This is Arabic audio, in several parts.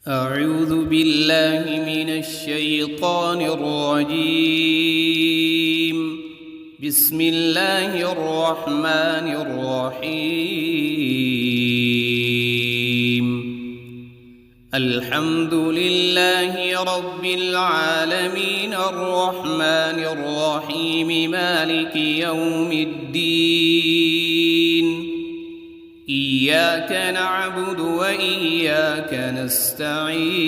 أعوذ بالله من الشيطان الرجيم. بسم الله الرحمن الرحيم. الحمد لله رب العالمين الرحمن الرحيم مالك يوم الدين. إياك نعبد وإياك نستعين.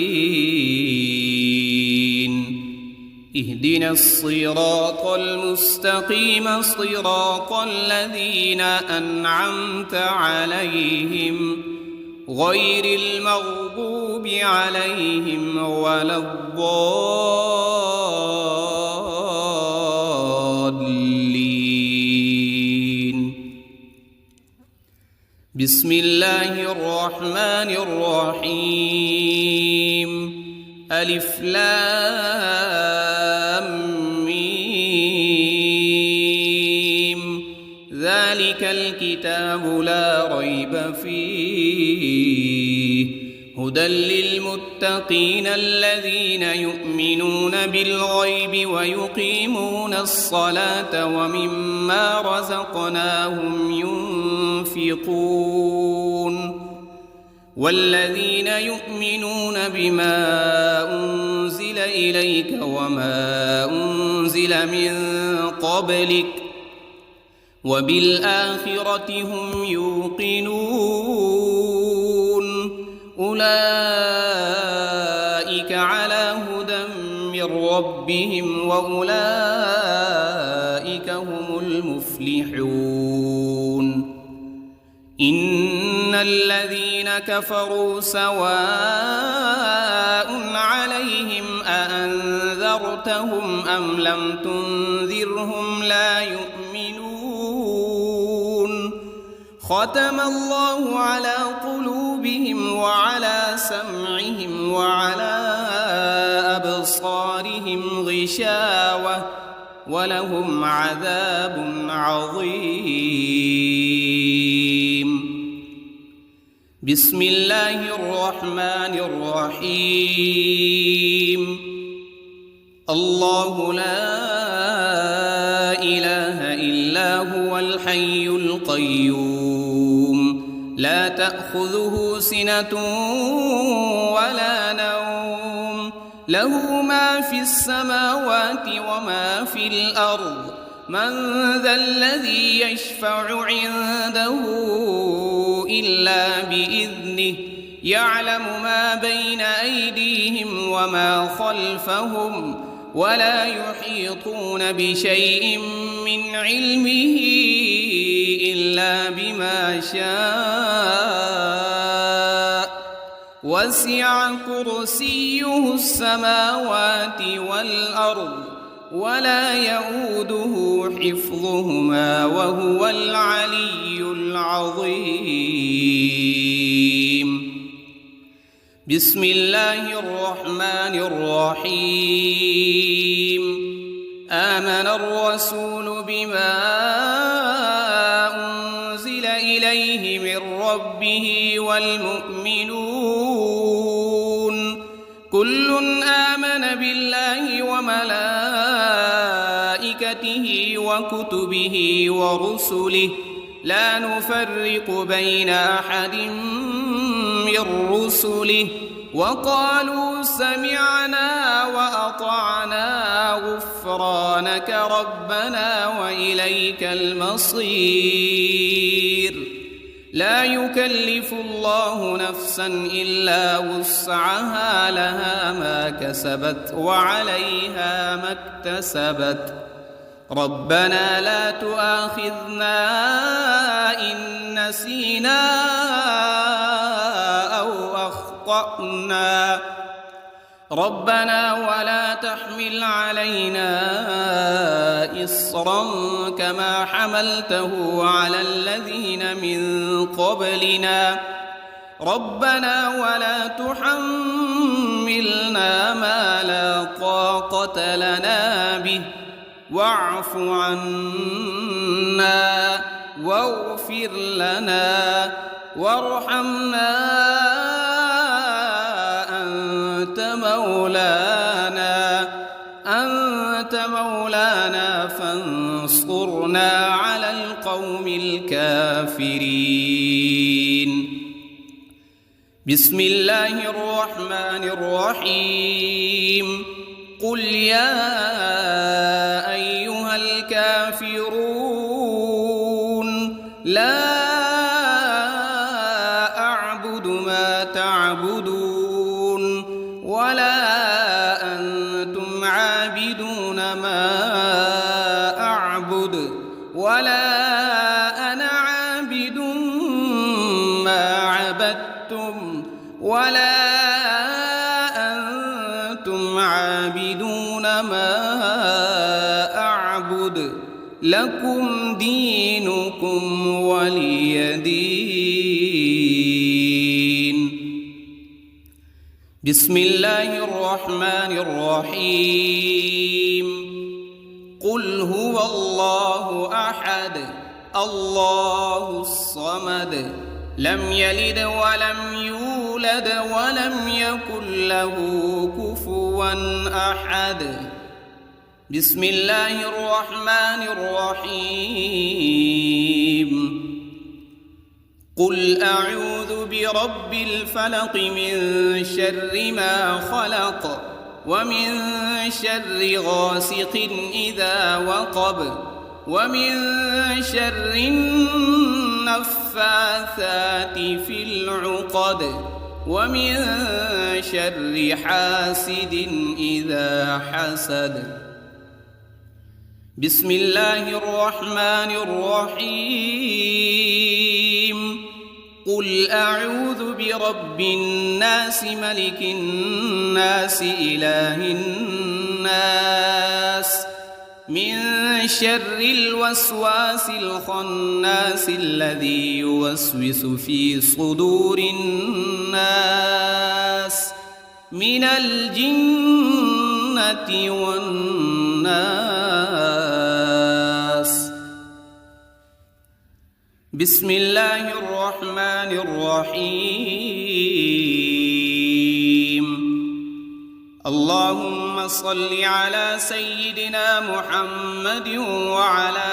اهدنا الصراط المستقيم صراط الذين أنعمت عليهم غير المغضوب عليهم ولا الضالين. بسم الله الرحمن الرحيم. ألف لام ميم. ذلك الكتاب لا ريب فيه هدى للمتقين الذين يؤمنون بالغيب ويقيمون الصلاة ومما رزقناهم ينفقون. والذين يؤمنون بما أنزل إليك وما أنزل من قبلك وبالآخرة هم يوقنون. أولئك على هدى من ربهم وأولئك هم المفلحون. إن الذين كفروا سواء عليهم أأنذرتهم أم لم تنذرهم لا يؤمنون. ختم الله على قلوبهم وعلى سمعهم وعلى أبصارهم غشاوة ولهم عذاب عظيم. بسم الله الرحمن الرحيم. الله لا إله إلا هو الحي القيوم لا تأخذه سنة ولا نوم له ما في السماوات وما في الأرض. من ذا الذي يشفع عنده إلا بإذنه يعلم ما بين أيديهم وما خلفهم ولا يحيطون بشيء من علمه إلا بما شاء. وسع كرسيه السماوات والأرض ولا يؤوده حفظهما وهو العلي العظيم. بسم الله الرحمن الرحيم. آمن الرسول بما أنزل إليه من ربه والمؤمنون كل آمن بالله وملائكته وكتبه ورسله لا نفرق بين أحد من رسله وقالوا سمعنا وأطعنا غفرانك ربنا وإليك المصير. لا يكلف الله نفسا إلا وسعها لها ما كسبت وعليها ما اكتسبت. ربنا لا تؤاخذنا إن نسينا أو أخطأنا. ربنا ولا تحمل علينا إصرا كما حملته على الذين من قبلنا. ربنا ولا تحملنا ما لا طاقة لنا به واعف عنا واغفر لنا وارحمنا مولانا فانصرنا على القوم الكافرين. بسم الله الرحمن الرحيم. قل يا أيها الكافرون لا أعبد ما تعبدون ولا أنتم عابدون ما أعبد ولا أنا عابد ما عبدتم ولا أنتم عابدون ما أعبد لكم دينكم ولي دين. بسم الله الرحمن الرحيم. قل هو الله أحد الله الصمد لم يلد ولم يولد ولم يكن له كفوا أحد. بسم الله الرحمن الرحيم. قل أعوذ برب الفلق من شر ما خلق ومن شر غاسق إذا وقب ومن شر النفاثات في العقد ومن شر حاسد إذا حسد. بسم الله الرحمن الرحيم. قل أعوذ برب الناس ملك الناس إله الناس من شر الوسواس الخناس الذي يوسوس في صدور الناس من الجنة والناس. بسم الله الرحمن الرحيم. اللهم صل على سيدنا محمد وعلى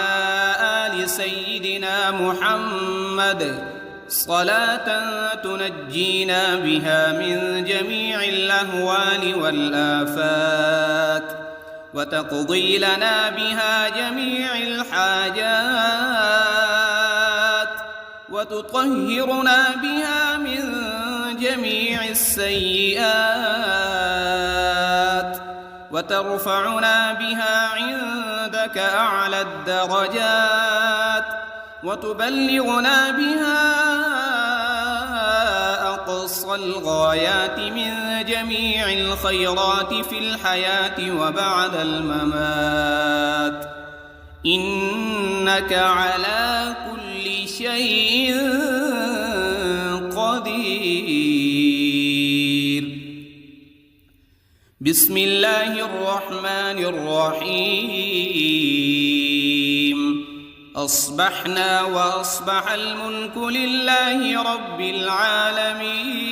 آل سيدنا محمد صلاة تنجينا بها من جميع الأهوال والآفات وتقضي لنا بها جميع الحاجات وتطهرنا بها من جميع السيئات وترفعنا بها عندك أعلى الدرجات وتبلغنا بها أقصى الغايات من جميع الخيرات في الحياة وبعد الممات إنك على كل شيء قدير. بسم الله الرحمن الرحيم. أصبحنا وأصبح الملك لله رب العالمين.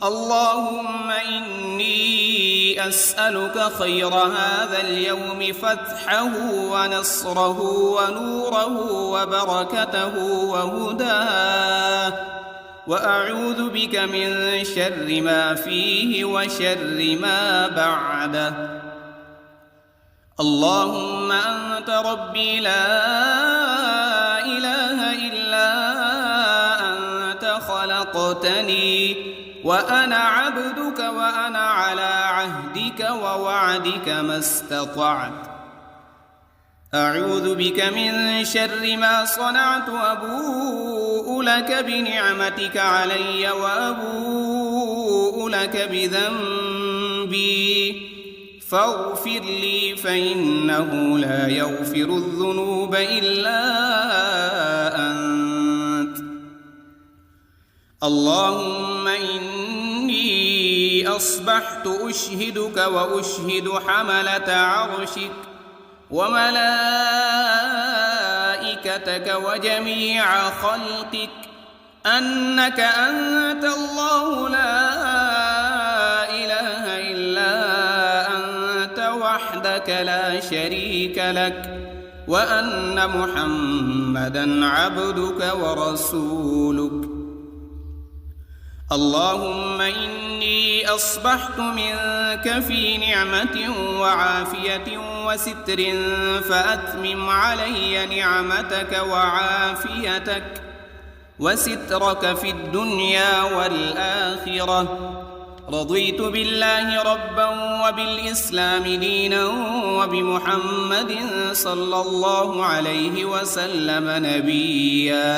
اللهم إني أسألك خير هذا اليوم فتحه ونصره ونوره وبركته وهداه وأعوذ بك من شر ما فيه وشر ما بعده. اللهم أنت ربي لا إله إلا أنت خلقتني وأنا عبدك وأنا على عهدك ووعدك ما استطعت. أعوذ بك من شر ما صنعت وأبوء لك بنعمتك علي وأبوء لك بذنبي فاغفر لي فإنه لا يغفر الذنوب إلا أنت. اللهم إني أصبحت أشهدك وأشهد حملة عرشك وملائكتك وجميع خلقك أنك أنت الله لا وحدك لا شريك لك وأن محمدًا عبدك ورسولك. اللهم إني أصبحت منك في نعمة وعافية وستر، فأتمم علي نعمتك وعافيتك وسترك في الدنيا والآخرة. رضيت بالله ربا وبالإسلام دينا وبمحمد صلى الله عليه وسلم نبيا.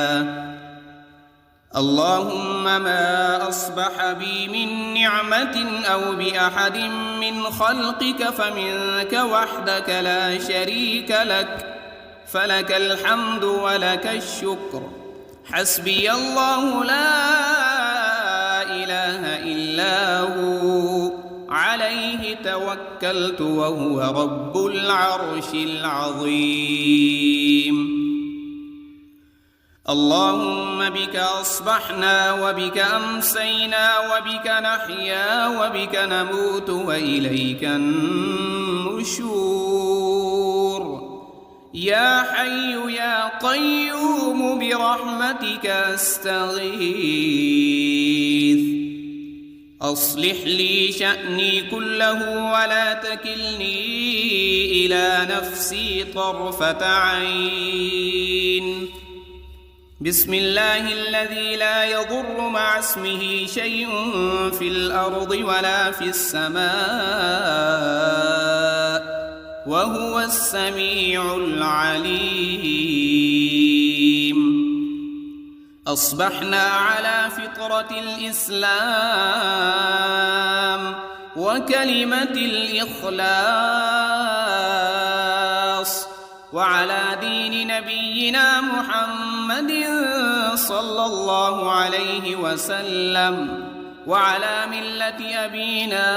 اللهم ما أصبح بي من نعمة أو بأحد من خلقك فمنك وحدك لا شريك لك، فلك الحمد ولك الشكر. حسبي الله لا إله إلا هو، عليه توكلت وهو رب العرش العظيم. اللهم بك أصبحنا وبك أمسينا وبك نحيا وبك نموت وإليك النشور. يا حي يا قيوم برحمتك أستغيث. أصلح لي شأني كله ولا تكلني إلى نفسي طرفة عين. بسم الله الذي لا يضر مع اسمه شيء في الأرض ولا في السماء وهو السميع العليم. أصبحنا على فطرة الإسلام وكلمة الإخلاص وعلى دين نبينا محمد صلى الله عليه وسلم وعلى ملة أبينا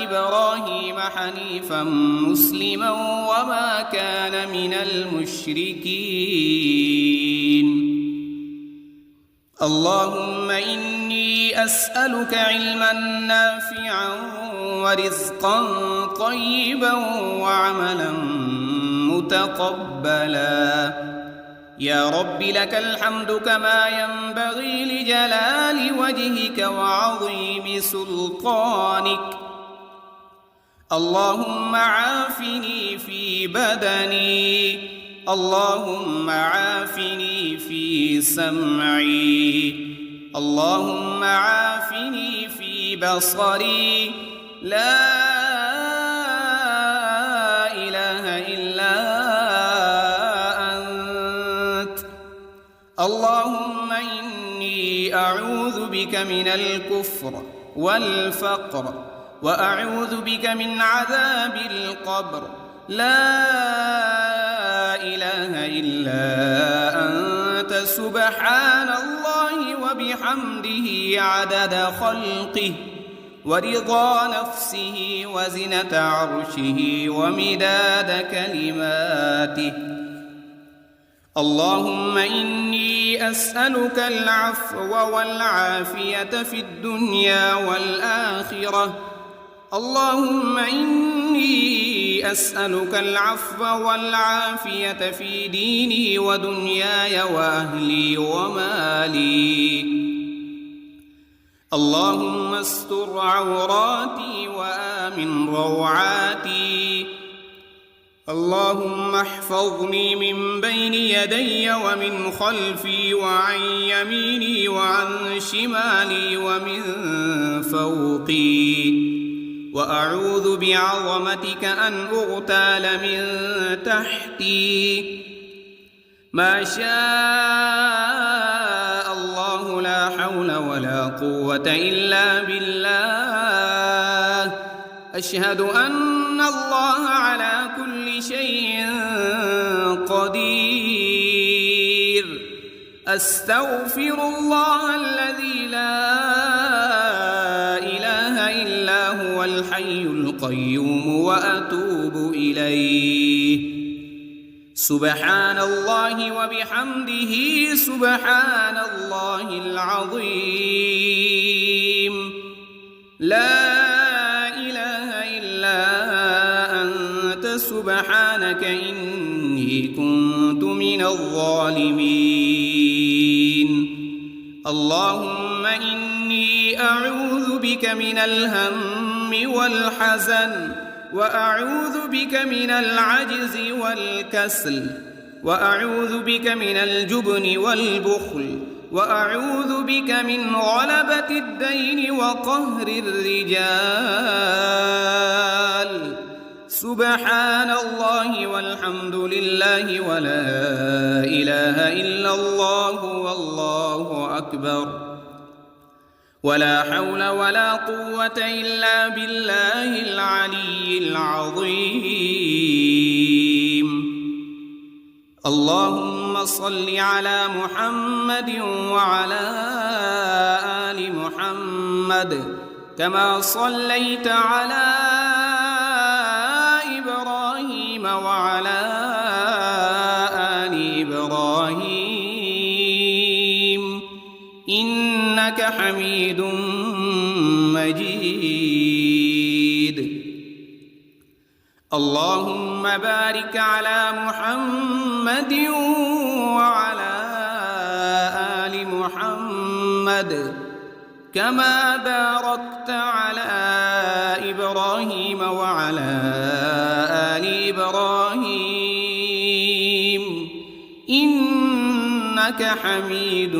إبراهيم حنيفا مسلما وما كان من المشركين. اللهم إني أسألك علما نافعا ورزقا طيبا وعملا متقبلا. يا رب لك الحمد كما ينبغي لجلال وجهك وعظيم سلطانك. اللهم عافني في بدني، اللهم عافني في سمعي، اللهم عافني في بصري. لا إله إلا أنت. اللهم إني أعوذ بك من الكفر والفقر وأعوذ بك من عذاب القبر. لا إله إلا أنت سبحان الله وبحمده عدد خلقه ورضا نفسه وزنة عرشه ومداد كلماته. اللهم إني أسألك العفو والعافية في الدنيا والآخرة. اللهم إني أسألك العفو والعافية في ديني ودنياي وأهلي ومالي. اللهم استر عوراتي وآمن روعاتي. اللهم احفظني من بين يدي ومن خلفي وعن يميني وعن شمالي ومن فوقي. وأعوذ بعظمتك أن أغتال من تحتي. ما شاء الله لا حول ولا قوة إلا بالله. أشهد أن الله على كل شيء قدير. أستغفر الله الذي لا إله إلا هو الحي القيوم وأتوب إليه. سبحان الله وبحمده سبحان الله العظيم. لا إله إلا كنت من الظالمين اللهم إني أعوذ بك من الهم والحزن وأعوذ بك من العجز والكسل وأعوذ بك من الجبن والبخل وأعوذ بك من غلبة الدين وقهر الرجال سبحان الله والحمد لله ولا إله إلا الله والله أكبر ولا حول ولا قوة إلا بالله العلي العظيم اللهم صل على محمد وعلى آل محمد كما صليت على إبراهيم وعلى آل إبراهيم إنك حميد مجيد اللهم بارك على محمد وعلى آل محمد كما باركت على إبراهيم وعلى آل إبراهيم إنك حميد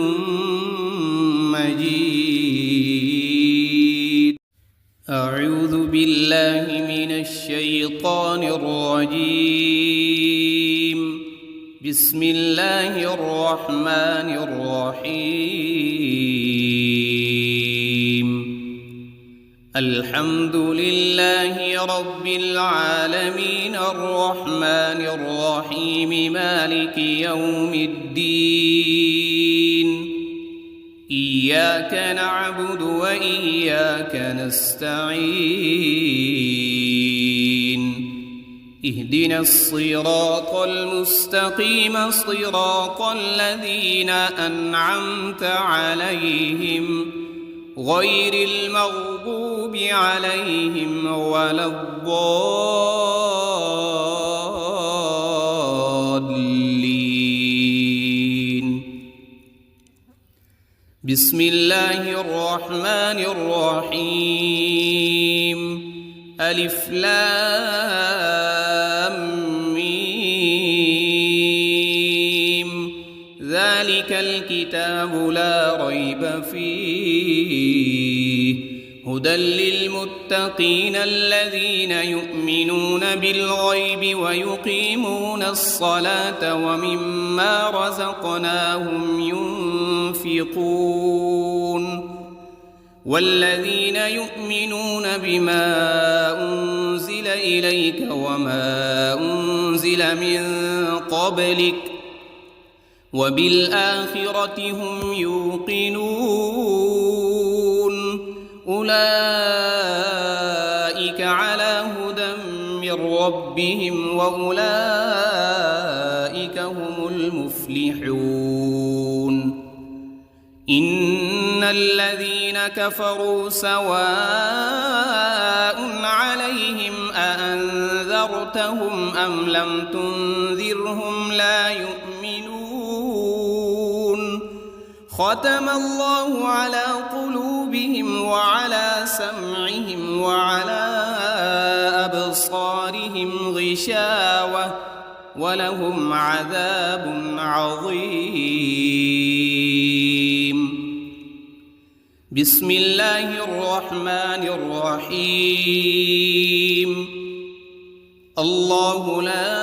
مجيد أعوذ بالله من الشيطان الرجيم بسم الله الرحمن الرحيم الحمد لله رب العالمين الرحمن الرحيم مالك يوم الدين إياك نعبد وإياك نستعين اهدنا الصراط المستقيم صراط الذين أنعمت عليهم غير المغضوب عليهم ولا الضالين بسم الله الرحمن الرحيم ألف لام ميم ذلك الكتاب لا ريب فيه هدى للمتقين الذين يؤمنون بالغيب ويقيمون الصلاة ومما رزقناهم ينفقون والذين يؤمنون بما أنزل إليك وما أنزل من قبلك وبالآخرة هم يوقنون أولئك على هدى من ربهم وأولئك هم المفلحون إن الذين كفروا سواء عليهم أأنذرتهم أم لم تنذرهم لا يؤمنون ختم الله على قلوبهم وعلى سمعهم وعلى أبصارهم غشاوة ولهم عذاب عظيم بسم الله الرحمن الرحيم الله لا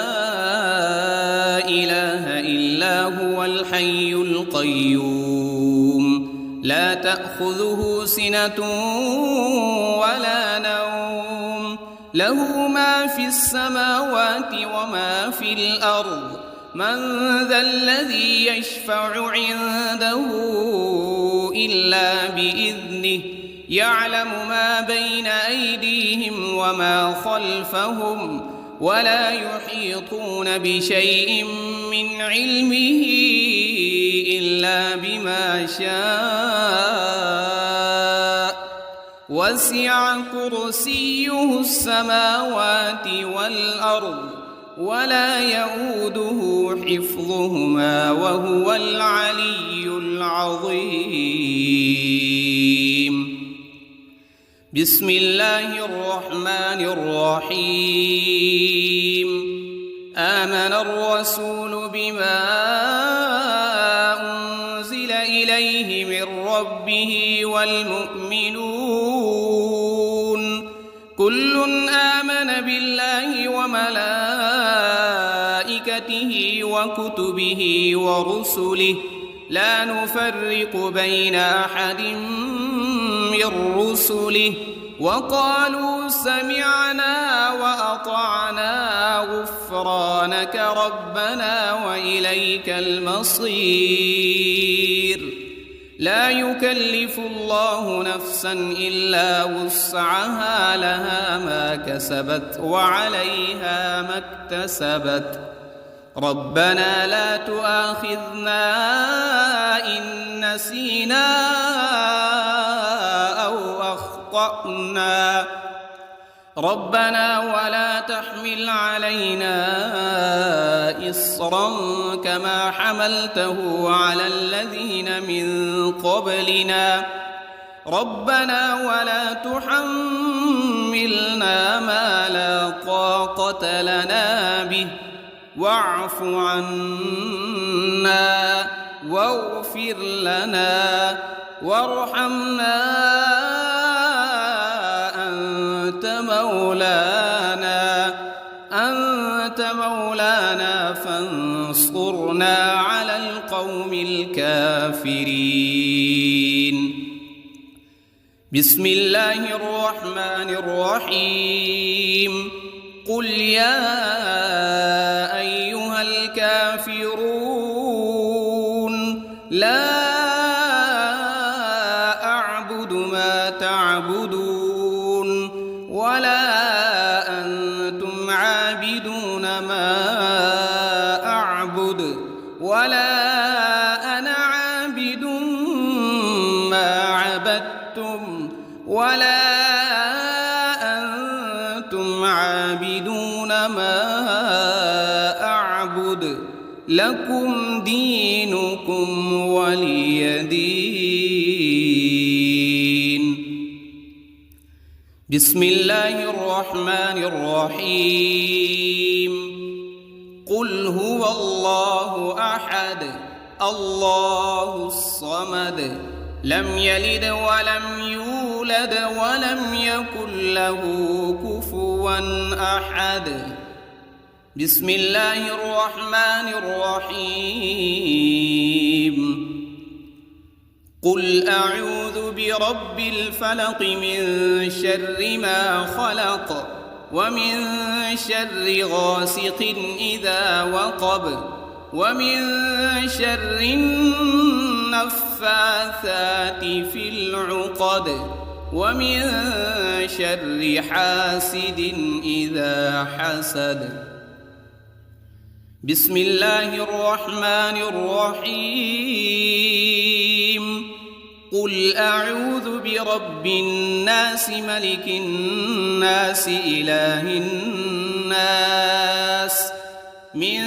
إله إلا هو الحي القيوم لا تأخذه سنة ولا نوم له ما في السماوات وما في الأرض من ذا الذي يشفع عنده إلا بإذنه يعلم ما بين أيديهم وما خلفهم ولا يحيطون بشيء من علمه إلا بما شاء وسع كرسيه السماوات والأرض ولا يؤوده حفظهما وهو العلي العظيم. بسم الله الرحمن الرحيم. آمن الرسول بما أنزل إليه من ربه والمؤمنون كل آمن بالله وملائكته وكتبه ورسله لا نفرق بين أحد من رسله وقالوا سمعنا وأطعنا غفرانك ربنا وإليك المصير. لا يكلف الله نفسا إلا وسعها لها ما كسبت وعليها ما اكتسبت. ربنا لا تؤاخذنا إن نسينا أو أخطأنا ربنا ولا تحمل علينا إصرا كما حملته على الذين من قبلنا ربنا ولا تحملنا ما لا طاقة لنا به واعف عنا واغفر لنا وارحمنا أنت مولانا فانصرنا على القوم الكافرين. بسم الله الرحمن الرحيم. قل يا أيها الكافرون لا أعبد ما تعبدون ولا أنتم عابدون ما أعبد ولا أنا عابد ما عبدتم ولا أنتم عابدون ما أعبد لكم دينكم ولي دين. بسم الله الرحمن الرحيم. قل هو الله أحد الله الصمد لم يلد ولم يولد ولم يكن له كفوا أحد. بسم الله الرحمن الرحيم. قل أعوذ برب الفلق من شر ما خلق ومن شر غاسق إذا وقب ومن شر النفاثات في العقد ومن شر حاسد إذا حسد. بسم الله الرحمن الرحيم. قل أعوذ برب الناس ملك الناس إله الناس من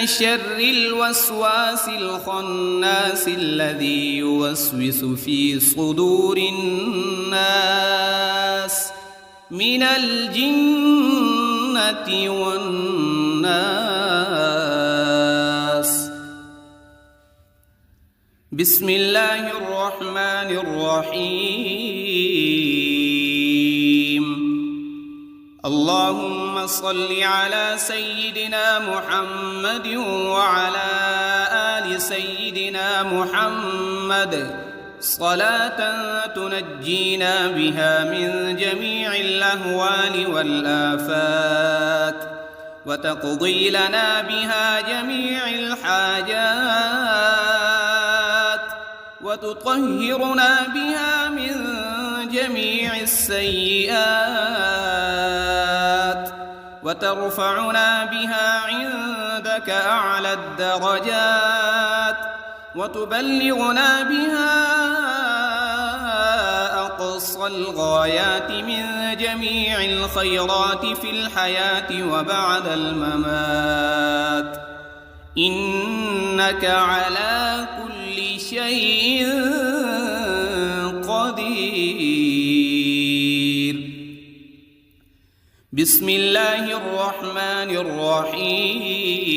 شر الوسواس الخناس الذي يوسوس في صدور الناس من الجنة والناس. بسم الله الرحمن الرحيم. اللهم صل على سيدنا محمد وعلى آل سيدنا محمد صلاة تنجينا بها من جميع الأهوال والآفات وتقضي لنا بها جميع الحاجات وتطهرنا بها من جميع السيئات وترفعنا بها عندك أعلى الدرجات وتبلغنا بها أقصى الغايات من جميع الخيرات في الحياة وبعد الممات، إنك على كل شيء قدير. بسم الله الرحمن الرحيم.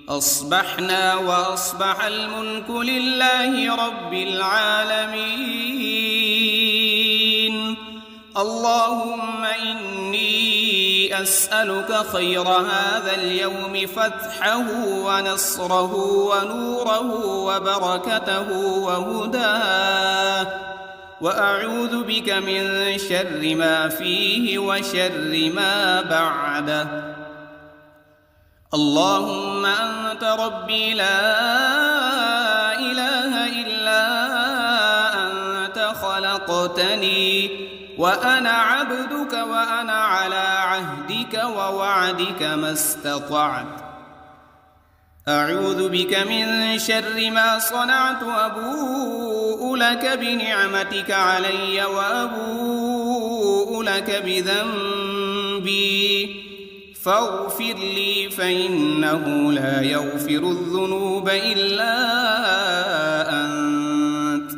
أصبحنا وأصبح الملك لله رب العالمين. اللهم إني أسألك خير هذا اليوم، فتحه ونصره ونوره وبركته وهداه، وأعوذ بك من شر ما فيه وشر ما بعده. اللهم أنت ربي لا إله إلا أنت، خلقتني وأنا عبدك وأنا على عهدك ووعدك ما استطعت. أعوذ بك من شر ما صنعت، أبوء لك بنعمتك علي وأبوء لك بذنبي، فاغفر لي فإنه لا يغفر الذنوب إلا أنت.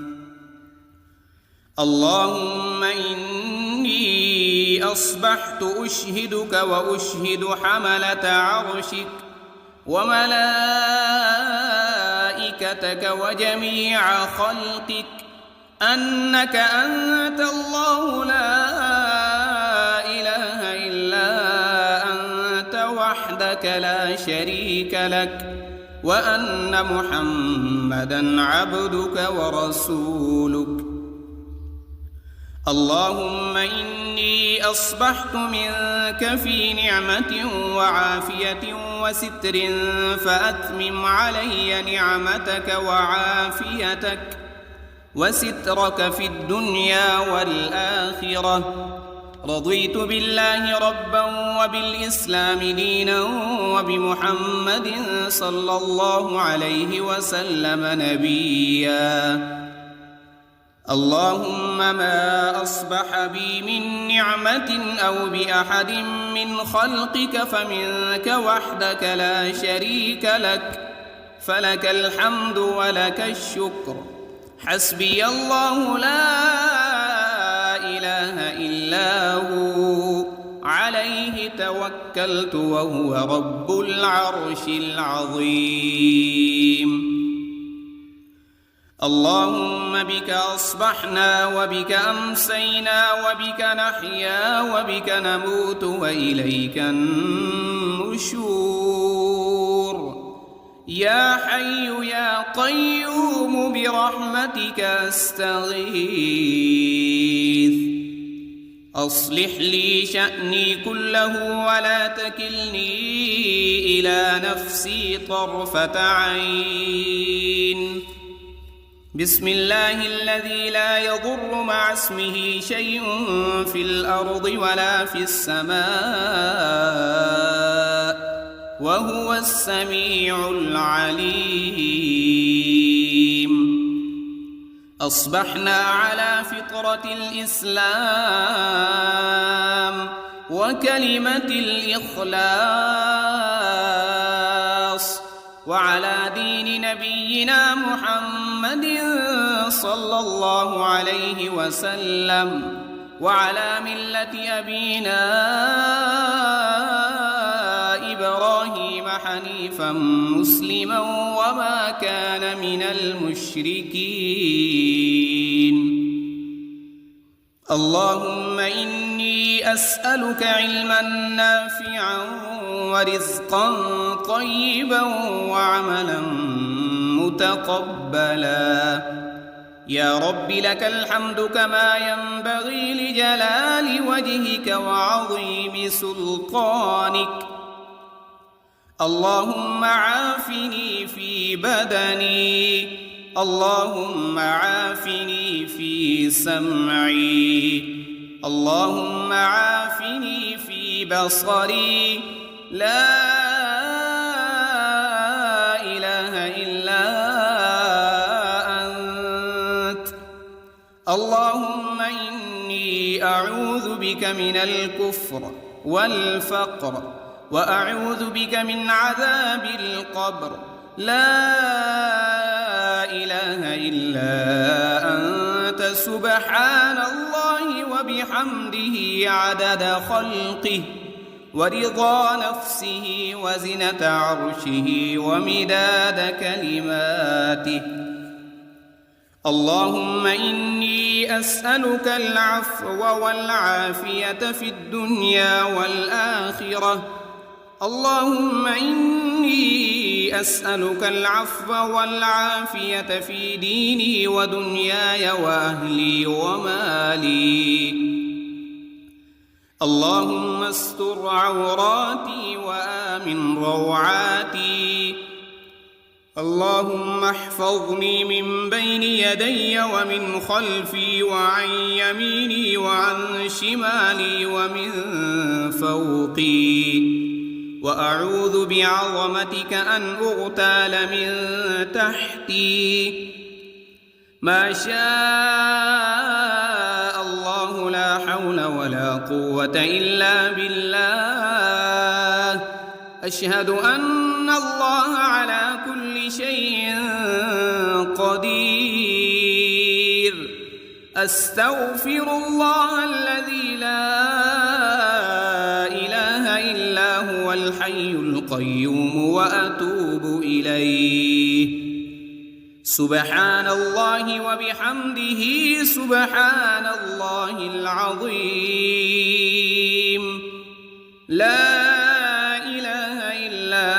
اللهم إني أصبحت أشهدك وأشهد حملة عرشك وملائكتك وجميع خلقك أنك أنت الله لا إله إلا أنت وحدك لا شريك لك، وأن محمدًا عبدك ورسولك. اللهم إني أصبحت منك في نعمة وعافية وستر، فأتمم علي نعمتك وعافيتك وسترك في الدنيا والآخرة. رضيت بالله ربا وبالإسلام دينا وبمحمد صلى الله عليه وسلم نبيا. اللهم ما أصبح بي من نعمة أو بأحد من خلقك فمنك وحدك لا شريك لك، فلك الحمد ولك الشكر. حسبي الله لا إله إلا هو، عليه توكلت وهو رب العرش العظيم. اللهم بك أصبحنا وبك أمسينا وبك نحيا وبك نموت وإليك النشور. يا حي يا قيوم برحمتك أستغيث. أصلح لي شأني كله ولا تكلني إلى نفسي طرفة عين. بسم الله الذي لا يضر مع اسمه شيء في الأرض ولا في السماء، وهو السميع العليم. أصبحنا على فطرة الإسلام وكلمة الإخلاص، وعلى دين نبينا محمد صلى الله عليه وسلم، وعلى ملة أبينا إبراهيم حنيفا مسلما وما كان من المشركين. اللهم إني أسألك علما نافعا ورزقا طيبا وعملا متقبلا. يا رب لك الحمد كما ينبغي لجلال وجهك وعظيم سلطانك. اللهم عافني في بدني، اللهم عافني في سمعي، اللهم عافني في بصري. لا إله إلا أنت. اللهم إني أعوذ بك من الكفر والفقر وأعوذ بك من عذاب القبر لا إله إلا أنت سبحان الله وبحمده عدد خلقه ورضا نفسه وزنة عرشه ومداد كلماته. اللهم إني أسألك العفو والعافية في الدنيا والآخرة. اللهم إني أسألك العفو والعافية في ديني ودنياي وأهلي ومالي. اللهم استر عوراتي وآمن روعاتي. اللهم احفظني من بين يدي ومن خلفي وعن يميني وعن شمالي ومن فوقي، وأعوذ بعظمتك أن أغتال من تحتي. ما شاء الله لا حول ولا قوة إلا بالله. أشهد أن الله على كل شيء قدير. أستغفر الله الذي لا إله إلا هو الحي القيوم وأتوب إليه. سبحان الله وبحمده سبحان الله العظيم. لا إله إلا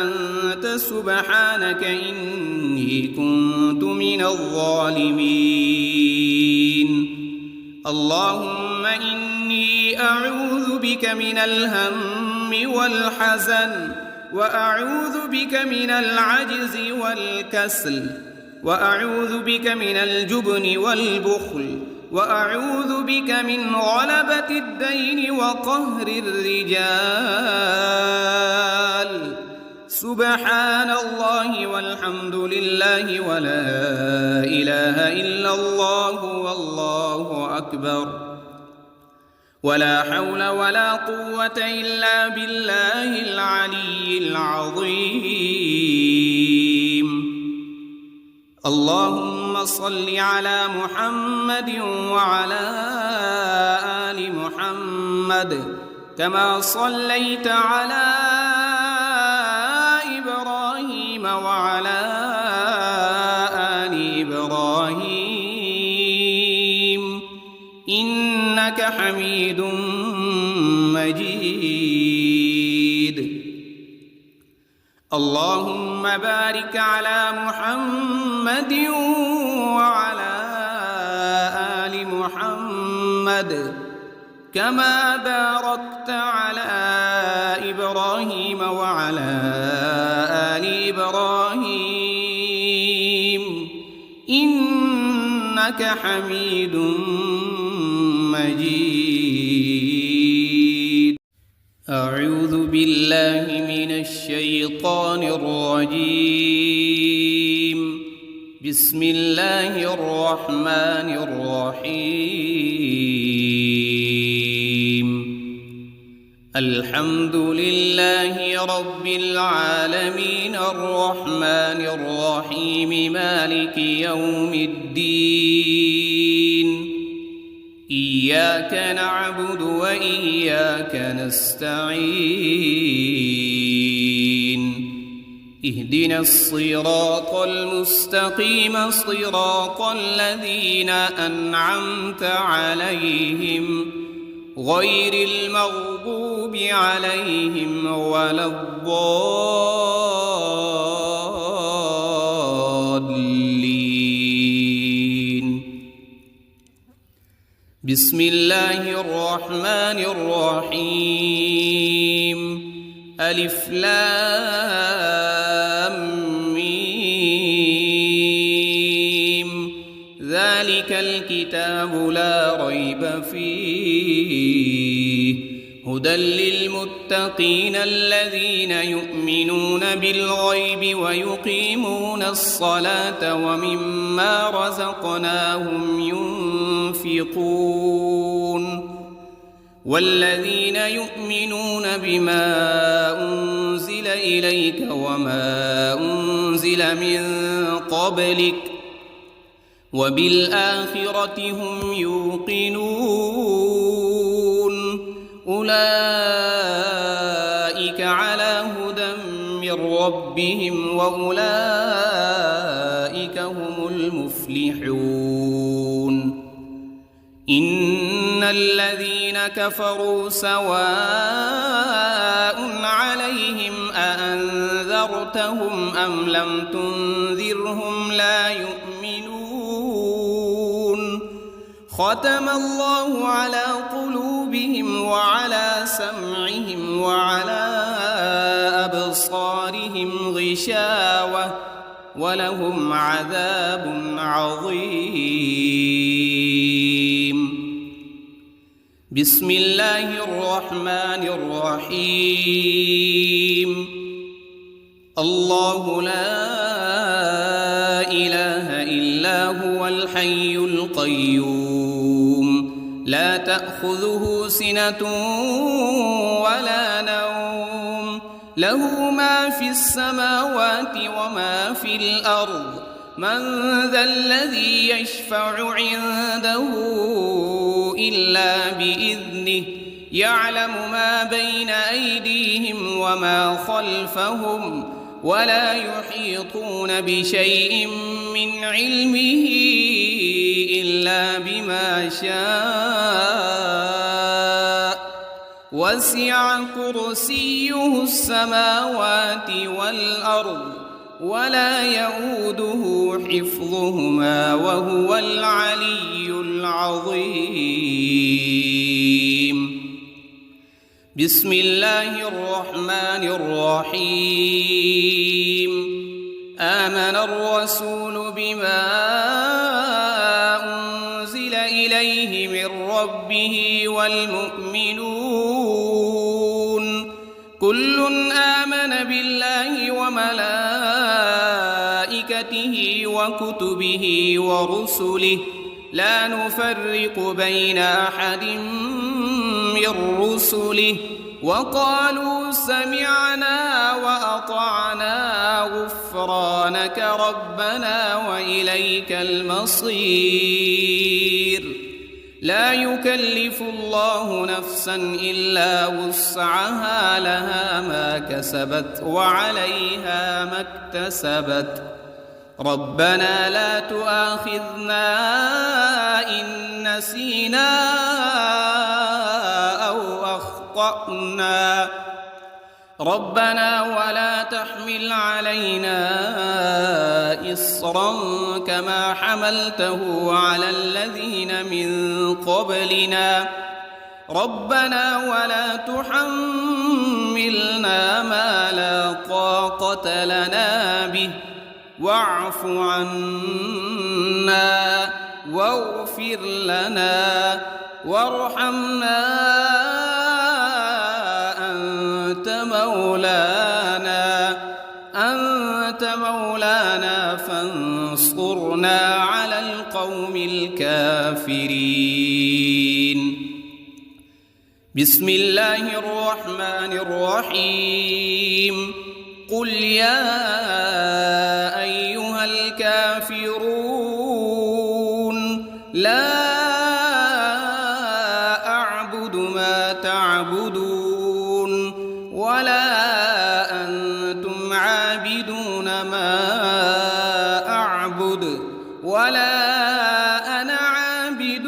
أنت سبحانك إني كنت من الظالمين. اللهم إني أعوذ بك من الهم والحزن، وأعوذ بك من العجز والكسل، وأعوذ بك من الجبن والبخل، وأعوذ بك من غلبة الدين وقهر الرجال. سبحان الله والحمد لله ولا إله إلا الله والله أكبر، ولا حول ولا قوة إلا بالله العلي العظيم. اللهم صل على محمد وعلى آل محمد كما صليت على إبراهيم وعلى آل إبراهيم إنك حميد مجيد. اللهم بارك على محمد وعلى آل محمد كما باركت على إبراهيم وعلى آل إبراهيم إنك حميد مجيد. أعوذ بالله من الشيطان الرجيم. بسم الله الرحمن الرحيم. الحمد لله رب العالمين الرحمن الرحيم مالك يوم الدين. إياك نعبد وإياك نستعين. اهدنا الصراط المستقيم صراط الذين أنعمت عليهم غير المغضوب عليهم ولا الضالين. بسم الله الرحمن الرحيم. ألف لام ميم. ذلك الكتاب لا ريب فيه هدى للمتقين الذين يؤمنون بالغيب ويقيمون الصلاة ومما رزقناهم ينفقون والذين يؤمنون بما أنزل إليك وما أنزل من قبلك وبالآخرة هم يوقنون أولئك على هدى من ربهم وأولئك هم المفلحون إن الذين كفروا سواء عليهم أأنذرتهم أم لم تنذرهم لا يؤمنون ختم الله على قلوبهم وعلى سمعهم وعلى أبصارهم غشاوة ولهم عذاب عظيم. بسم الله الرحمن الرحيم. الله لا إله إلا هو الحي القيوم لا تأخذه سنة ولا نوم له ما في السماوات وما في الأرض من ذا الذي يشفع عنده إلا بإذنه يعلم ما بين أيديهم وما خلفهم ولا يحيطون بشيء من علمه إلا بما شاء وسع كرسيه السماوات والأرض ولا يؤوده حفظهما وهو العلي العظيم. بسم الله الرحمن الرحيم. آمن الرسول بما أنزل إليه من ربه والمؤمنون كل آمن بالله وملائكته وكتبه ورسله لا نفرق بين أحد من رسله وقالوا سمعنا وأطعنا غفرانك ربنا وإليك المصير. لا يكلف الله نفسا إلا وسعها لها ما كسبت وعليها ما اكتسبت ربنا لا تؤاخذنا إن نسينا أو أخطأنا ربنا ولا تحمل علينا إصرا كما حملته على الذين من قبلنا ربنا ولا تحملنا ما لا طاقة لنا به واعف عنا واغفر لنا وارحمنا أنت مولانا فانصرنا على القوم الكافرين. بسم الله الرحمن الرحيم. قل يا أيها الكافرون لا أعبد ما تعبدون ولا أنتم عابدون ما أعبد ولا أنا عابد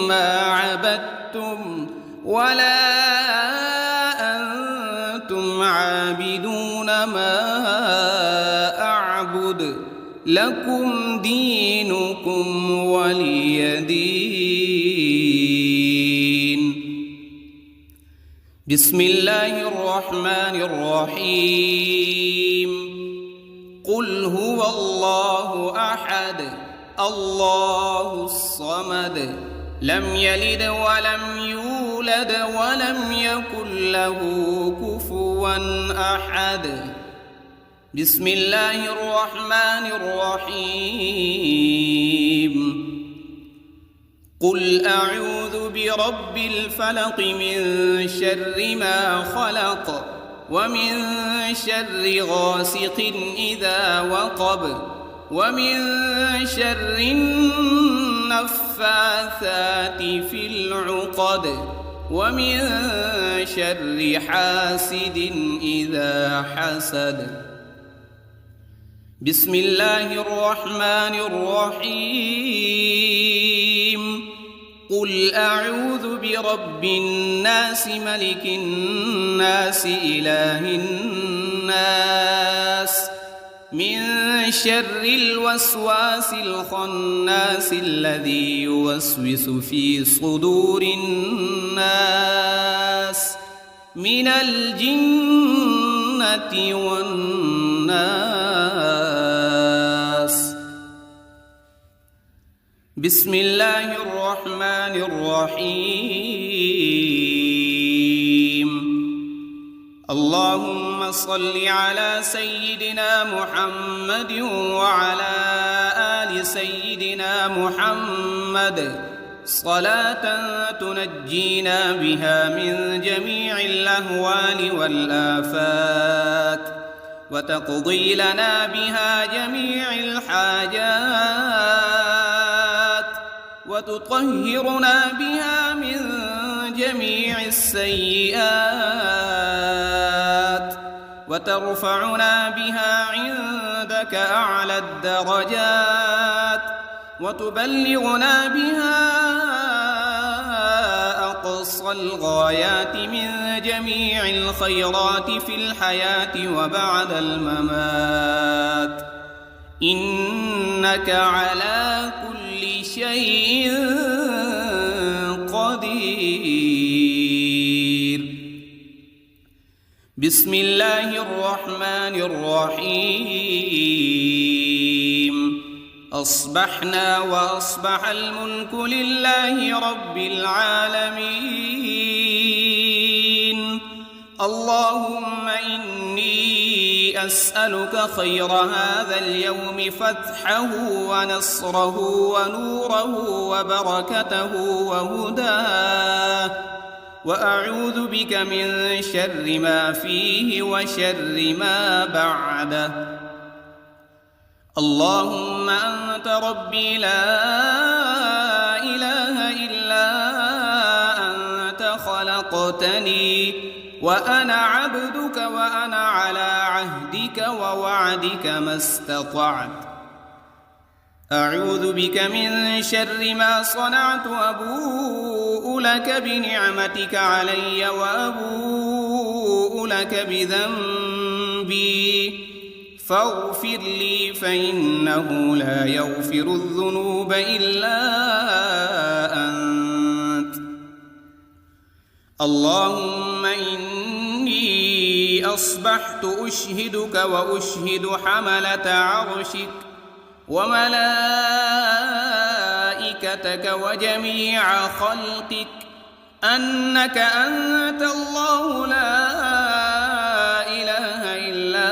ما عبدتم ولا أنتم عابدون ما أعبد لكم دينكم ولي دين. بسم الله الرحمن الرحيم. قل هو الله أحد الله الصمد لم يلد ولم يولد ولم يكن له كفوا أحد. بسم الله الرحمن الرحيم. قل أعوذ برب الفلق من شر ما خلق ومن شر غاسق إذا وقب ومن شر النفاثات في العقد ومن شر حاسد إذا حسد. بسم الله الرحمن الرحيم. قل أعوذ برب الناس ملك الناس إله الناس من شر الوسواس الخناس الذي يوسوس في صدور الناس من الجنة والناس. بسم الله الرحمن الرحيم. اللهم صل على سيدنا محمد وعلى آل سيدنا محمد صلاة تنجينا بها من جميع الأهوال والآفات وتقضي لنا بها جميع الحاجات وتطهرنا بها من جميع السيئات وترفعنا بها عندك أعلى الدرجات وتبلغنا بها أقصى الغايات من جميع الخيرات في الحياة وبعد الممات، إنك على كل شيء قدير. بسم الله الرحمن الرحيم. أصبحنا وأصبح الملك لله رب العالمين. اللهم إني أسألك خير هذا اليوم فتحه ونصره ونوره وبركته وهداه، وأعوذ بك من شر ما فيه وشر ما بعده. اللهم أنت ربي لا إله إلا أنت خلقتني وأنا عبدك وأنا على عهدك ووعدك ما استطعت. أعوذ بك من شر ما صنعت، أبوء لك بنعمتك علي وأبوء لك بذنبي فاغفر لي فإنه لا يغفر الذنوب إلا أنت. اللهم إني أصبحت أشهدك وأشهد حملة عرشك وملائكتك وجميع خلقك أنك أنت الله لا إله إلا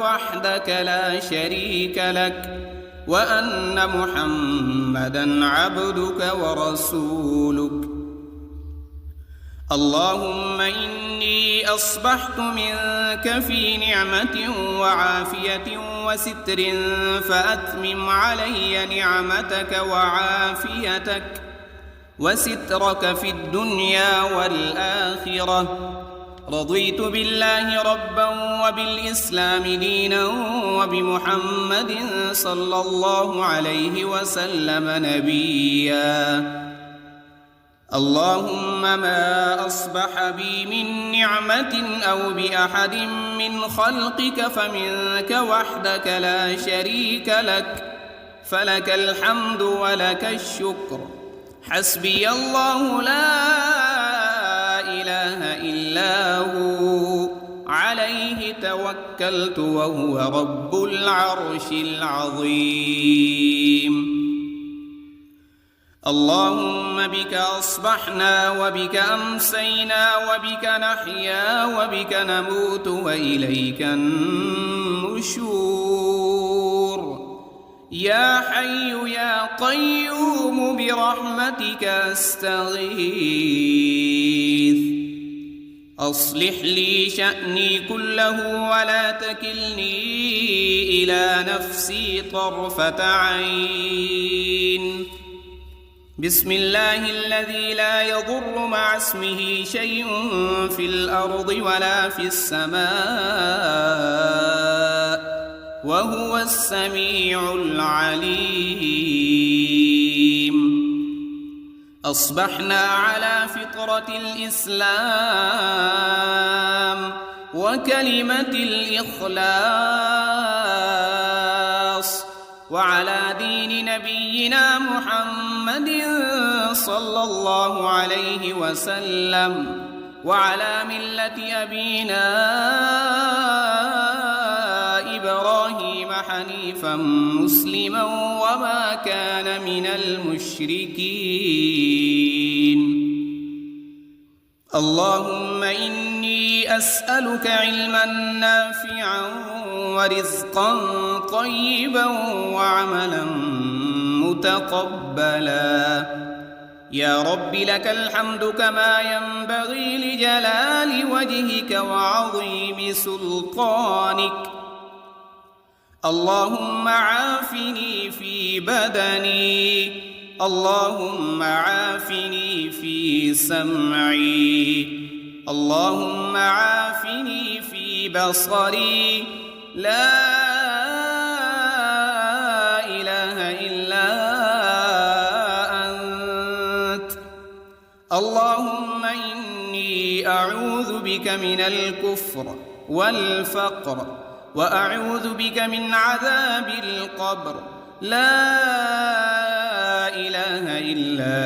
وحدك لا شريك لك، وأن محمدًا عبدك ورسولك. اللهم إني أصبحت منك في نعمة وعافية وستر فأتمم علي نعمتك وعافيتك وسترك في الدنيا والآخرة. رضيت بالله ربا وبالإسلام دينا وبمحمد صلى الله عليه وسلم نبيا. اللهم ما أصبح بي من نعمة أو بأحد من خلقك فمنك وحدك لا شريك لك، فلك الحمد ولك الشكر. حسبي الله لا إله إلا هو عليه توكلت وهو رب العرش العظيم. اللهم بك أصبحنا وبك أمسينا وبك نحيا وبك نموت وإليك النشور. يا حي يا قيوم برحمتك أستغيث. أصلح لي شأني كله ولا تكلني إلى نفسي طرفة عين. بسم الله الذي لا يضر مع اسمه شيء في الأرض ولا في السماء وهو السميع العليم. أصبحنا على فطرة الإسلام وكلمة الإخلاص وعلى دين نبينا محمد صلى الله عليه وسلم وعلى ملة أبينا إبراهيم حنيفا مسلما وما كان من المشركين. اللهم إني أسألك علما نافعا ورزقا طيبا وعملا متقبلا. يا رب لك الحمد كما ينبغي لجلال وجهك وعظيم سلطانك. اللهم عافني في بدني، اللهم عافني في سمعي، اللهم عافني في بصري. لا إله إلا أنت. اللهم إني أعوذ بك من الكفر والفقر وأعوذ بك من عذاب القبر. لا إله إلا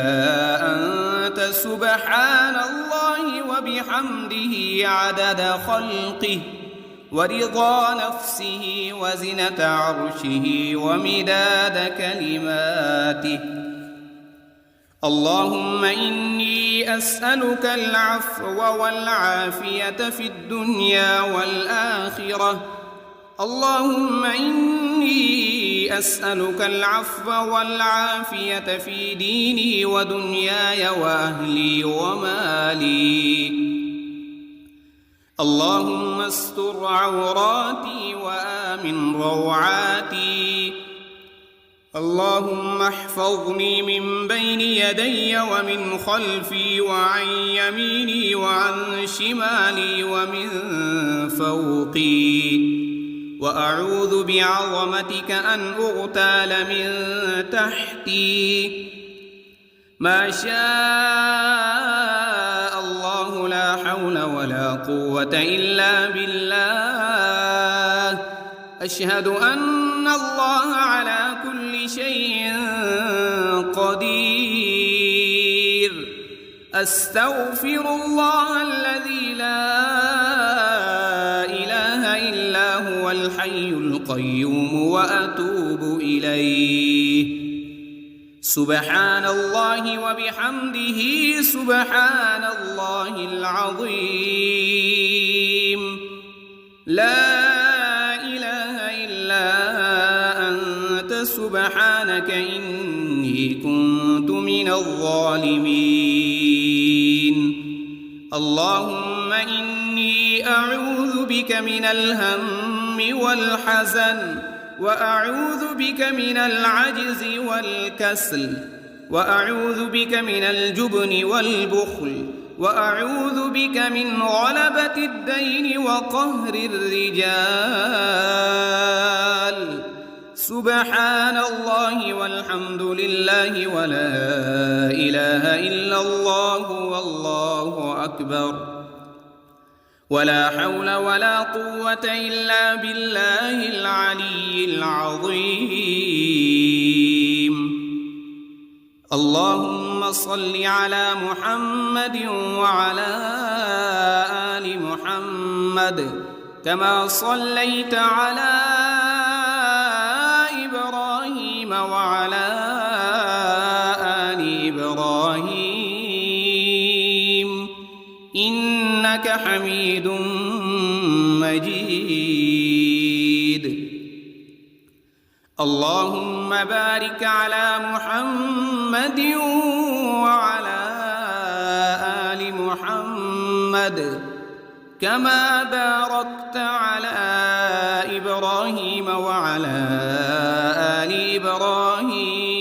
أنت سبحان الله وبحمده عدد خلقه ورضا نفسه وزنة عرشه ومداد كلماته. اللهم إني أسألك العفو والعافية في الدنيا والآخرة. اللهم إني أسألك العفو والعافية في ديني ودنياي وأهلي ومالي. اللهم استر عوراتي وآمن روعاتي. اللهم احفظني من بين يدي ومن خلفي وعن يميني وعن شمالي ومن فوقي. وأعوذ بعظمتك أن أغتال من تحتي. ما شاء الله لا حول ولا قوة إلا بالله. أشهد أن الله على كل شيء قدير. أستغفر الله الذي لا إله إلا هو الحي القيوم وأتوب إليه. سبحان الله وبحمده سبحان الله العظيم. لا إله إلا أنت سبحانك إني كنت من الظالمين. اللهم إني أعوذ بك من الهم والحزن وأعوذ بك من العجز والكسل وأعوذ بك من الجبن والبخل وأعوذ بك من غلبة الدين وقهر الرجال. سبحان الله والحمد لله ولا إله إلا الله والله أكبر. ولا حول ولا قوة إلا بالله العلي العظيم. اللهم صل على محمد وعلى آل محمد كما صليت على إبراهيم وعلى آل حميد مجيد. اللهم بارك على محمد وعلى آل محمد كما باركت على إبراهيم وعلى آل إبراهيم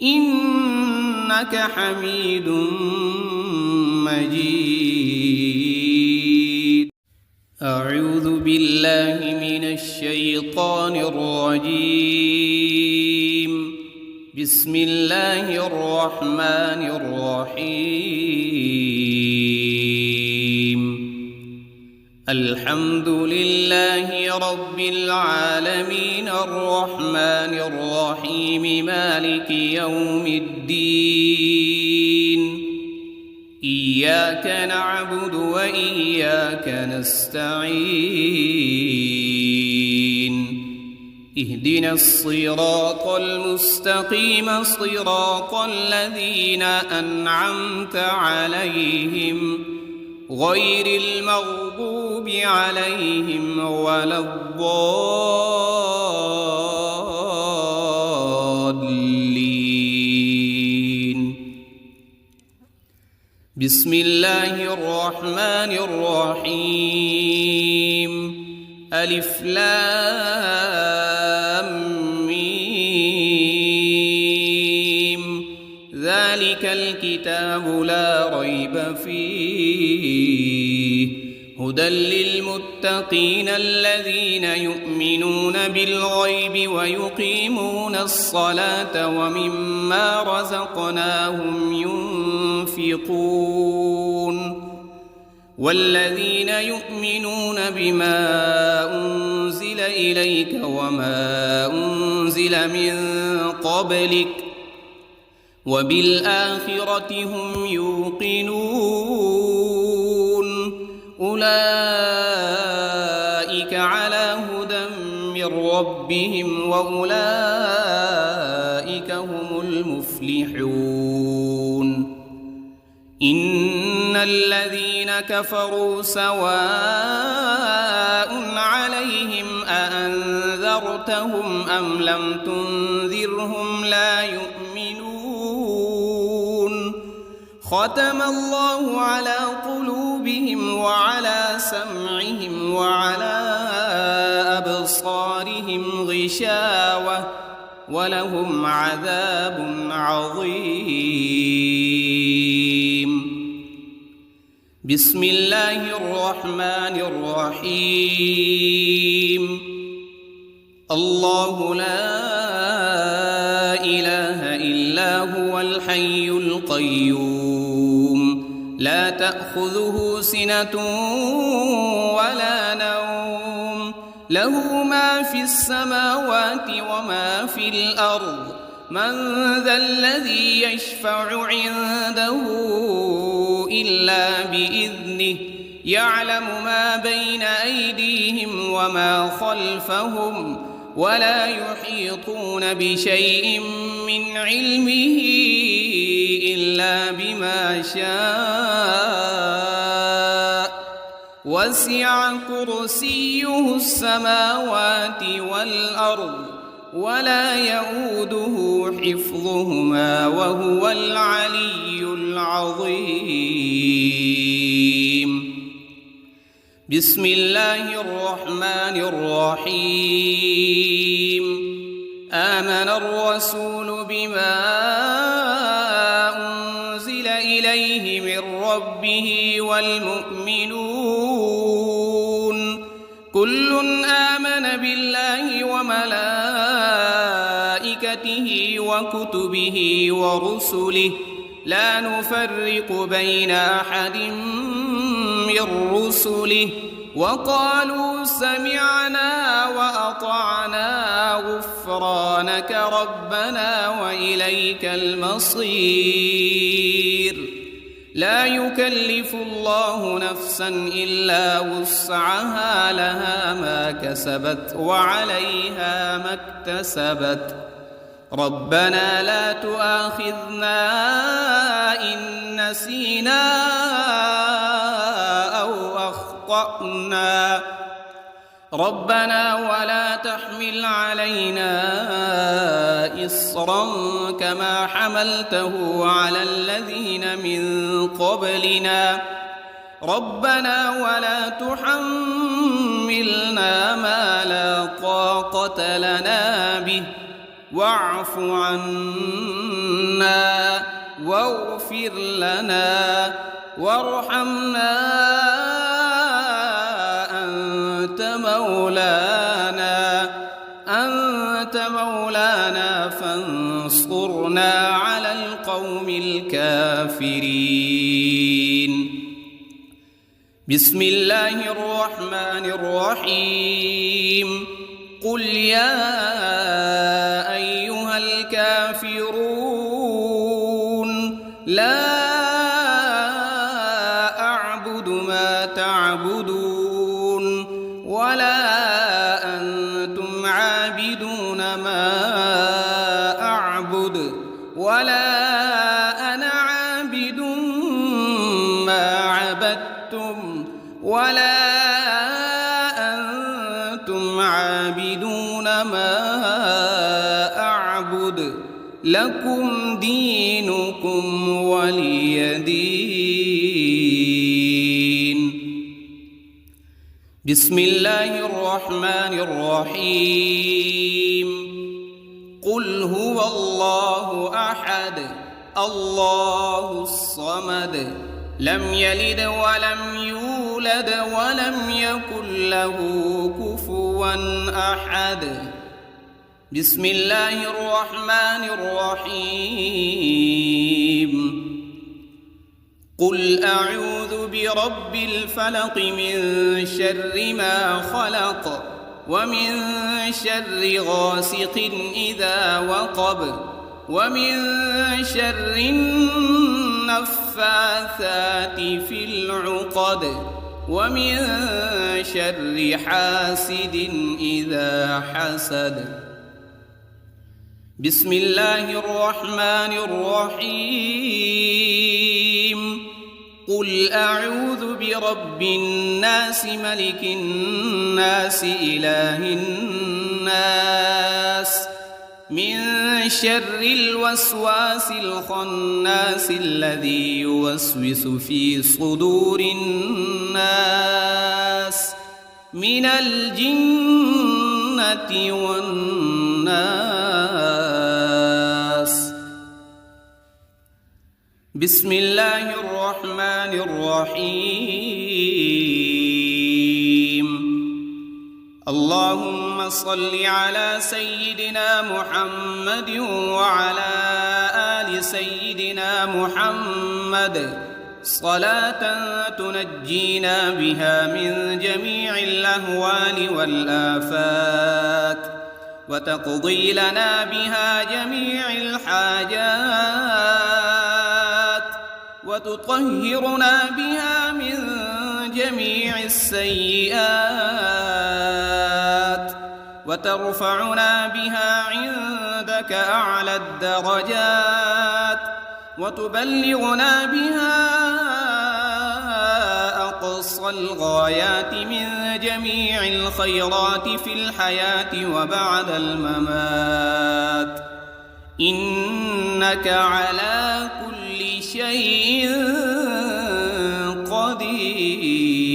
إنك حميد مجيد. أعوذ بالله من الشيطان الرجيم. بسم الله الرحمن الرحيم. الحمد لله رب العالمين الرحمن الرحيم مالك يوم الدين. إياك نعبد وإياك نستعين. اهدنا الصراط المستقيم صراط الذين أنعمت عليهم غير المغضوب عليهم ولا الضالين. بسم الله الرحمن الرحيم. ألف لام ميم. ذلك الكتاب لا ريب فيه هدى للمتقين الذين يؤمنون بالغيب ويقيمون الصلاة ومما رزقناهم ينفقون. والذين يؤمنون بما أنزل إليك وما أنزل من قبلك وبالآخرة هم يوقنون. أولئك على هدى من ربهم وأولئك هم المفلحون. إن الذين كفروا سواء عليهم أأنذرتهم أم لم تنذرهم لا يؤمنون. ختم الله على قلوبهم وعلى سمعهم وعلى أبصارهم غشاوة ولهم عذاب عظيم. بسم الله الرحمن الرحيم. الله لا إله إلا هو الحي القيوم لا تأخذه سنة ولا نوم له ما في السماوات وما في الأرض. من ذا الذي يشفع عنده إلا بإذنه يعلم ما بين أيديهم وما خلفهم ولا يحيطون بشيء من علمه إلا بما شاء. وسع كرسيه السماوات والأرض ولا يؤوده حفظهما وهو العلي العظيم. بسم الله الرحمن الرحيم. آمن الرسول بما أنزل إليه من ربه والمؤمنون كل آمن بالله وملائكته وكتبه ورسله لا نفرق بين أحد من رسله وقالوا سمعنا وأطعنا غفرانك ربنا وإليك المصير. لا يكلف الله نفسا إلا وسعها لها ما كسبت وعليها ما اكتسبت. ربنا لا تؤاخذنا إن نسينا أو أخطأنا ربنا ولا تحمل علينا إصرا كما حملته على الذين من قبلنا ربنا ولا تحملنا ما لا طاقة لنا به واعف عنا واغفر لنا وارحمنا أنت مولانا فانصرنا على القوم الكافرين. بسم الله الرحمن الرحيم. قل يا أيها الكافرون لا أعبد ما تعبدون ولا أنتم عابدون ما أعبد ولا أنا عابد ما عبدتم ولا أنتم عابدون ما أعبد لكم دينكم ولي دين. بسم الله الرحمن الرحيم. قل هو الله أحد الله الصمد لم يلد ولم يولد ولم يكن له كفوا أحد. بسم الله الرحمن الرحيم. قل أعوذ برب الفلق من شر ما خلق ومن شر غاسق إذا وقب ومن شر النفاثات في العقد ومن شر حاسد إذا حسد. بسم الله الرحمن الرحيم. قل أعوذ برب الناس ملك الناس إله الناس من شر الوسواس الخناس الذي يوسوس في صدور الناس من الجنة والناس. بسم الله الرحمن الرحيم. اللهم صل على سيدنا محمد وعلى آل سيدنا محمد صلاة تنجينا بها من جميع الأهوال والآفات وتقضي لنا بها جميع الحاجات وتطهرنا بها من جميع السيئات وترفعنا بها عندك أعلى الدرجات وتبلغنا بها أقصى الغايات من جميع الخيرات في الحياة وبعد الممات إنك على كل شيء قدير.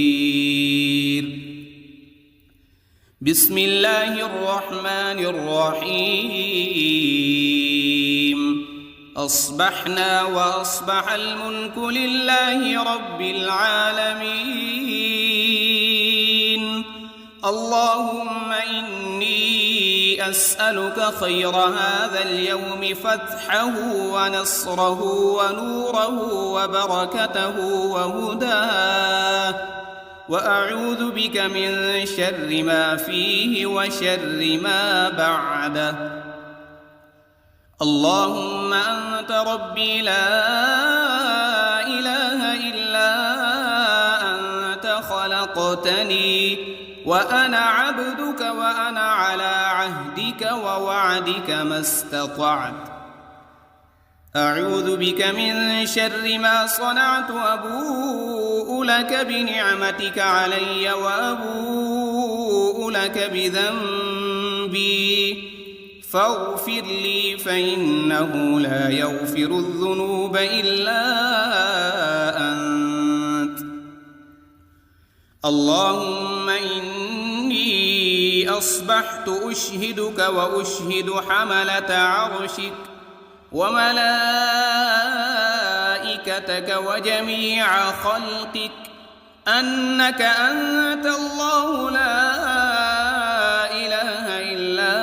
بسم الله الرحمن الرحيم. أصبحنا وأصبح الملك لله رب العالمين. اللهم إني أسألك خير هذا اليوم فتحه ونصره ونوره وبركته وهداه وأعوذ بك من شر ما فيه وشر ما بعده. اللهم أنت ربي لا إله إلا أنت خلقتني وأنا عبدك وأنا على عهدك ووعدك ما استطعت. أعوذ بك من شر ما صنعت، أبوء لك بنعمتك علي وأبوء لك بذنبي فاغفر لي فإنه لا يغفر الذنوب إلا أنت. اللهم إني أصبحت أشهدك وأشهد حملة عرشك وملائكتك وجميع خلقك أنك أنت الله لا إله إلا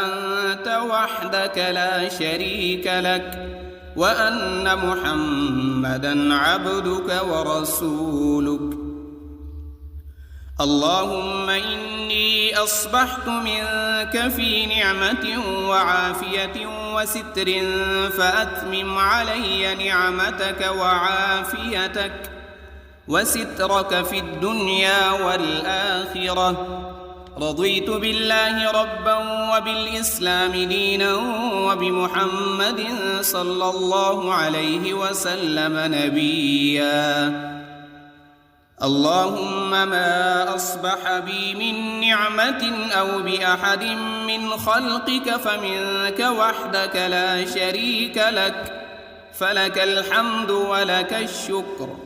أنت وحدك لا شريك لك، وأن محمدًا عبدك ورسولك. اللهم إني أصبحت منك في نعمة وعافية وستر، فأتمم علي نعمتك وعافيتك وسترك في الدنيا والآخرة. رضيت بالله ربا وبالإسلام دينا وبمحمد صلى الله عليه وسلم نبيا. اللهم ما أصبح بي من نعمة أو بأحد من خلقك فمنك وحدك لا شريك لك، فلك الحمد ولك الشكر.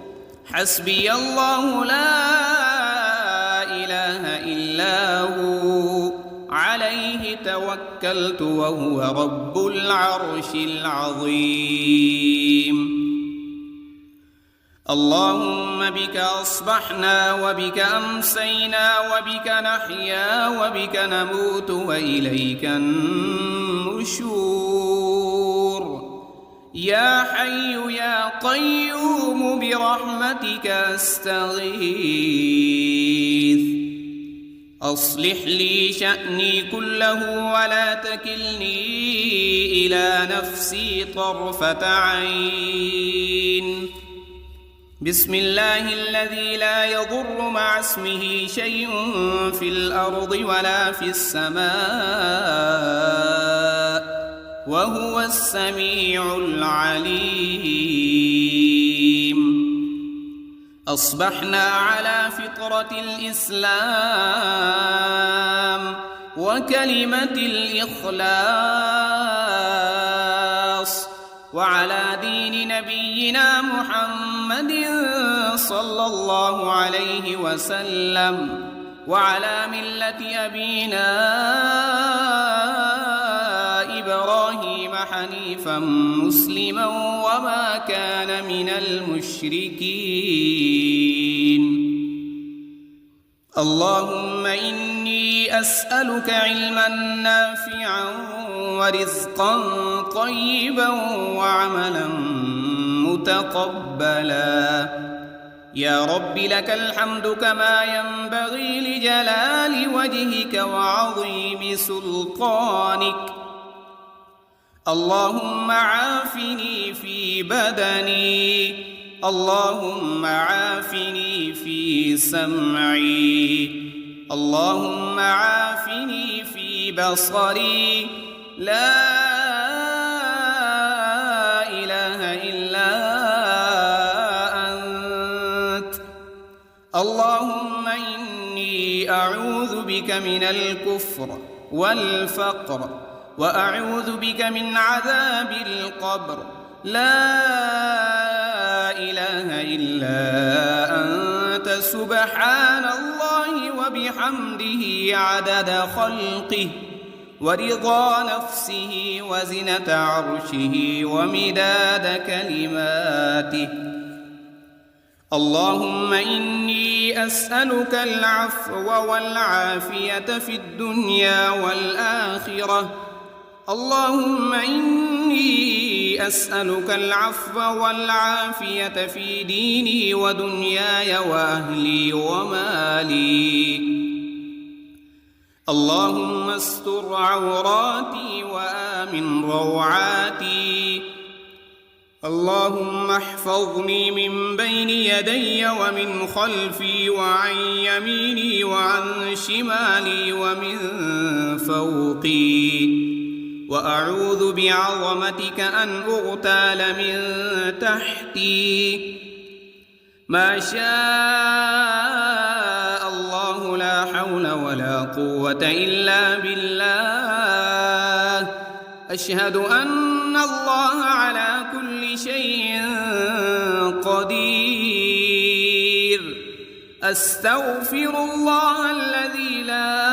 حسبي الله لا إله إلا هو، عليه توكلت وهو رب العرش العظيم. اللهم بك أصبحنا وبك أمسينا وبك نحيا وبك نموت وإليك النشور. يا حي يا قيوم برحمتك أستغيث. أصلح لي شأني كله ولا تكلني إلى نفسي طرفة عين. بسم الله الذي لا يضر مع اسمه شيء في الأرض ولا في السماء وهو السميع العليم. أصبحنا على فطرة الإسلام وكلمة الإخلاص، وعلى دين نبينا محمد صلى الله عليه وسلم، وعلى ملة أبينا إبراهيم حنيفا مسلما وما كان من المشركين. اللهم إني أسألك علما نافعا ورزقا طيبا وعملا متقبلا. يا رب لك الحمد كما ينبغي لجلال وجهك وعظيم سلطانك. اللهم عافني في بدني، اللهم عافني في سمعي، اللهم عافني في بصري. لا إله إلا أنت. اللهم إني أعوذ بك من الكفر والفقر، وأعوذ بك من عذاب القبر. لا إله إلا أنت سبحان الله وبحمده عدد خلقه ورضا نفسه وزنة عرشه ومداد كلماته. اللهم إني أسألك العفو والعافية في الدنيا والآخرة. اللهم إني أسألك العفو والعافية في ديني ودنياي وأهلي ومالي. اللهم استر عوراتي وآمن روعاتي. اللهم احفظني من بين يدي ومن خلفي وعن يميني وعن شمالي ومن فوقي، وأعوذ بعظمتك أن أغتال من تحتي. ما شاء الله لا حول ولا قوة إلا بالله. أشهد أن الله على كل شيء قدير. أستغفر الله الذي لا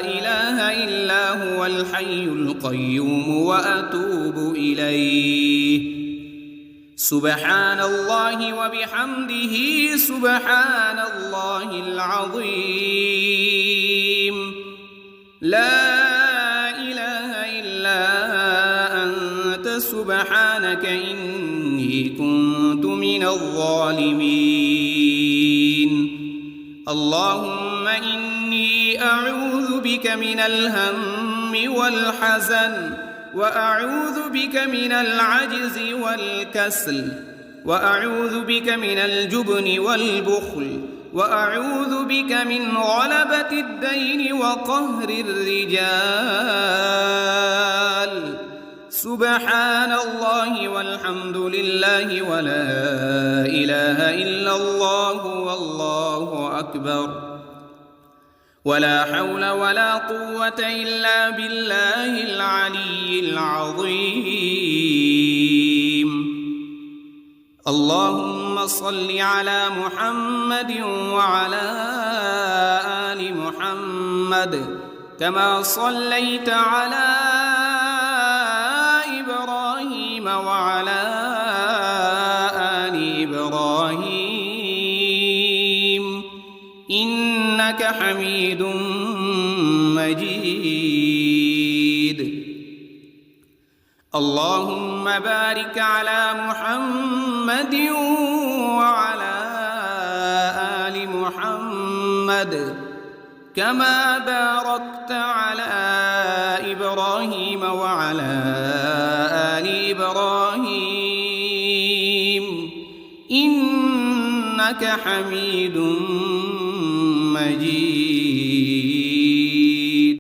إله إلا هو الحي القيوم وأتوب إليه. سبحان الله وبحمده سبحان الله العظيم. لا إله إلا أنت سبحانك إني كنت من الظالمين. اللهم إني أعوذ بك من الهم والحزن، وأعوذ بك من العجز والكسل، وأعوذ بك من الجبن والبخل، وأعوذ بك من غلبة الدين وقهر الرجال. سبحان الله والحمد لله ولا إله إلا الله والله أكبر، ولا حول ولا قوة إلا بالله العلي العظيم. اللهم صل على محمد وعلى آل محمد كما صليت على إبراهيم وعلى آل إبراهيم إنك حميد مجيد. اللهم بارك على محمد وعلى آل محمد كما باركت على إبراهيم وعلى آل إبراهيم إنك حميد